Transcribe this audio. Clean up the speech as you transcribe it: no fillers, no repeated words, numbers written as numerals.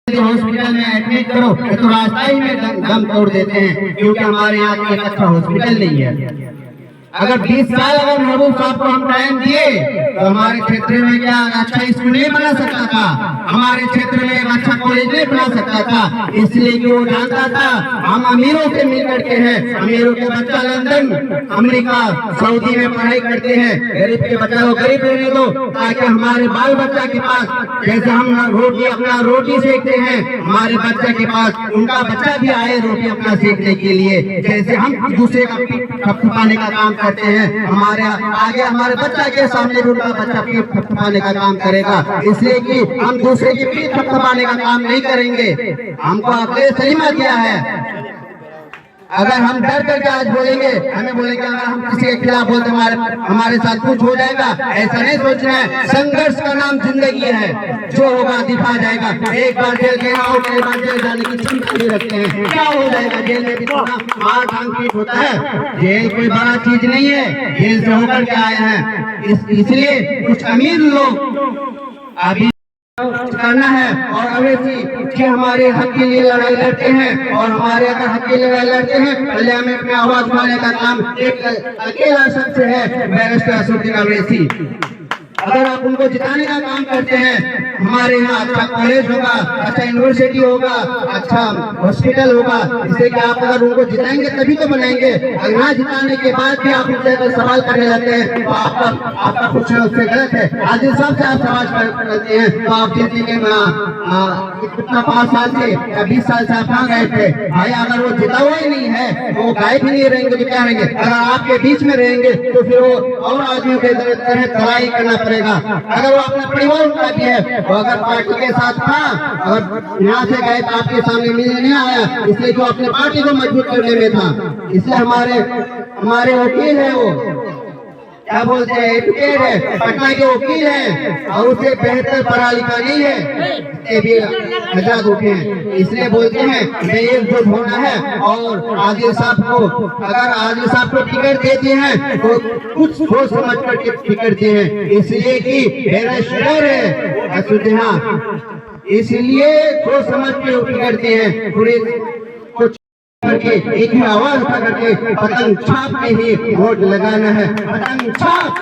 Hospital में admit करो तो रास्ता ही में दम तोड़ देते हैं, क्योंकि हमारे यहाँ एक अच्छा हॉस्पिटल नहीं है। अगर 20 साल अगर महबूब साहब को हम टाइम दिए तो हमारे क्षेत्र में क्या अच्छा स्कूल नहीं बना सकता था, हमारे क्षेत्र में एक अच्छा कॉलेज नहीं बना सकता था, इसलिए कि वो जानता था हम अमीरों से मिल करके हैं। अमीरों के बच्चा लंदन, अमेरिका, सऊदी में पढ़ाई करते हैं, गरीब के बच्चा को गरीब रहने दो, ताकि हमारे बाल बच्चा के पास जैसे हम रोटी सेकते हैं, हमारे बच्चे के पास उनका बच्चा भी आए रोटी अपना सेकने के लिए, जैसे हम दूसरे का थपथपाने का काम करते हैं, हमारे आगे हमारे बच्चा के सामने भी उनका बच्चा पीठ थपथपाने का काम करेगा। इसलिए कि हम दूसरे की पीठ थपथपाने का काम नहीं करेंगे। हमको अकले सलीमा किया है। अगर हम डर करके आज बोलेंगे, हमें बोलेंगे अगर हम किसी के खिलाफ बोलते हमारे साथ कुछ हो जाएगा, ऐसा नहीं सोचना है। संघर्ष का नाम जिंदगी है, जो होगा दिखा जाएगा। एक बार जेल गया और कई बार जेल जाने की क्षमता भी रखते हैं, क्या हो जाएगा? जेल में भी थोड़ा मार पीट होता है, जेल कोई बड़ा चीज नहीं है, जेल से होकर के आए हैं। इसलिए कुछ अमीर लोग अभी करना है और अवैसी कि हमारे हक के लिए लड़ाई लड़ते हैं, और हमारे अगर हक के लिए लड़ाई लड़ते हैं पार्लियामेंट में आवाज उठाने का काम एक अकेला शख्स है, बैरिस्टर असदुद्दीन अवैसी। अगर आप उनको जिताने का काम करते हैं, हमारे यहाँ अच्छा कॉलेज होगा, अच्छा यूनिवर्सिटी होगा, अच्छा हॉस्पिटल होगा, जिससे कि आप अगर उनको जिताएंगे तभी तो बनाएंगे। अगर ना जिताने के बाद भी आप उनसे अगर सवाल करने लगते हैं तो आपका कुछ उससे गलत है। आज सब से आप सवाल करते हैं तो आप जितने के कितना 5 साल से या 20 साल से आप कहाँ गए थे भाई? अगर वो जिता हुआ ही नहीं है तो वो गायब ही नहीं रहेंगे तो क्या रहेंगे? अगर आपके बीच में रहेंगे तो फिर वो और आदमियों के तरह तलाई करना पड़ेगा। अगर वो अपना परिवार उनका भी है, वो अगर पार्टी के साथ था और यहाँ से गए तो आपके सामने मिलने नहीं आया, इसलिए जो अपने पार्टी को मजबूत करने में था। इसलिए हमारे वकील है, वो क्या बोलते हैं, एडवोकेट है, पटना के वकील है, और उसे बेहतर पढ़ा लिखा नहीं है, ये भी आजाद उठे हैं। इसलिए बोलते हैं एकजुट होना है। और आदिल साहब को अगर आदिल साहब को टिकट देते हैं तो कुछ सोच समझ कर टिकट देते हैं, इसलिए कि मेरा शेर है असुद्दीन, इसलिए सोच समझ के टिकट देते हैं। पूरे करके एक ही आवाज उठा करके पतंग छाप के ही वोट लगाना है। पतंग छाप।